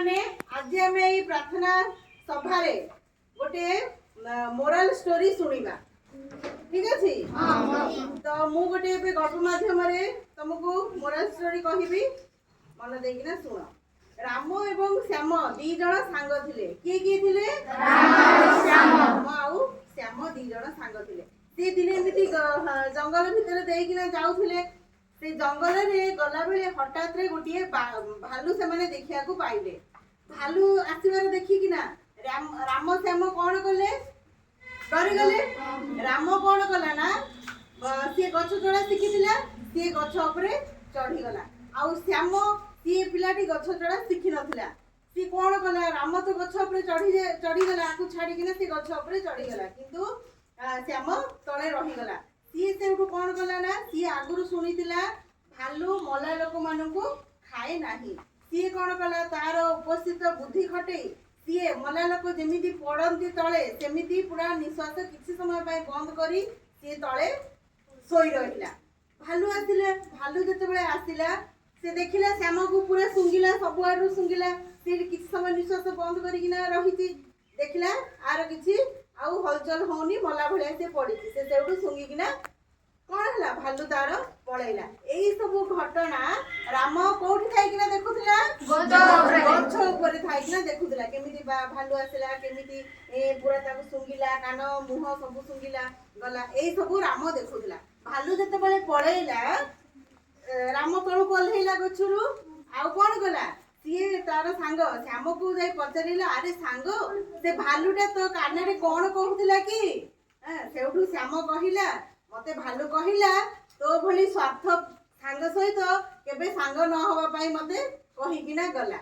माने आज आम ये प्रार्थना सभा गोटे मोराल स्टोरी शुणा ठीक अच्छे तो मु गोटे गल्प मध्यम तुमको मोराल स्टोरी कहबी मन देना शुण। राम एवं श्याम दी जण सांग थिले किए थिले राम आउ श्याम दी जण सांग थिले से दिने एमती जंगल भितर देकिना जाउथिले से जंगल रे गला बेले हठात रे गोटे भालू से माने देखिया को पाइले। भालू आसीबार देखिकिना राम श्याम कौन कले डरी गले। राम कौन कला ना सी गछ चढ़ा शिखिथिला सी गछ उपरे चढ़ी गला आउ श्याम सी पिलाटी गछ चढ़ा शिखि नथिला सी कौन कला राम तो गछ उपरे चढ़ी गला आकु छाड़ी किना सी गछ उपरे चढ़ी गला किंतु श्याम तळे रही गला। सी सेउठु कौन कला ना सी आगुरु सुनिथिला भालू मला लोक मानकु खाए नाही सी कौन कला तार उपस्थित बुद्धि खटई सी मला लोक जेमिति पड़ती तले सेमिति पूरा निश्वास किछि समय पाए बंद करी सी तले सोई रहिला। भालू आसिला भालू जेतेबेले आसिला से देखिला श्याम को पूरा सुंगिला सब आडू सुंगिला सी किछि समय निश्वास बंद करिकिना रहिति देखिला आर किछि आउ हलचल होनी मला भलिया से पड़ी से सेउठु सुंगिकिना कौन है भालू तार पलैला। यही सब घटना राम कोठी थाइकिना देखुथिला गछ ऊपर थाइकिना देखुथिला केमिति भालू आसिला केमिति पूरा ताको सुंगिला कान मुह सब सुंगिला गला यही सब राम देखुथिला। भालू जते बेले पलैला राम तळु कोल्हेला गछरु आउ कोन गला सी तार सांग श्याम को जाई पचारिला अरे सांग से भालूटा तो कानरे कोन कहूथिला कि सेउठु श्याम कहिला मते भालू कहिला तो भली स्वार्थ सांग सहित केबे सांग न होबा पई मते कहिकिना गला।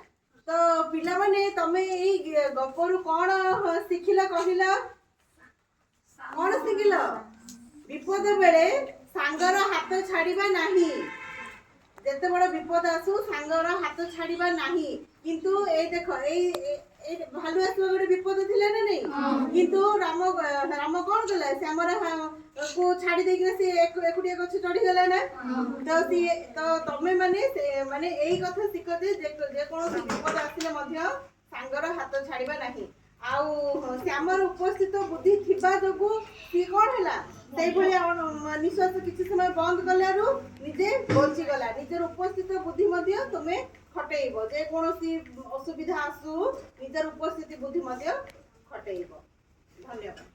तो पिला माने तमे एई गपरु कोन सिखिला कहिला कोन सिखिला विपद बेले सांगर हाथ छाड़िबा नाही जेते बड़ विपद आसु सांगर हाथ छाड़िबा नाही किंतु ए देखो ए भालू आसबा गोटे विपद थिला ना नहीं किंतु राम राम कोन कला श्यामर को छाड़ी देकिना से एकुटिया गछ चढ़ी गला ना तो सी तो तमे माने एई कथा सिखते जे कोन विपद आसिले मध्य सांगर हाथ छाड़िबा नाही आउ श्यामर उपस्थित बुद्धि थिबा जगु सी कोन हैला सेई भलिया निश्वास किछि समय बंद कलारु निजे बंची गला निजर उपस्थित बुद्धि मध्य तमे खटेइबो जे कोनोसी असुविधा आसु निजर उपस्थित बुद्धि मध्य खटेइबो। धन्यवाद।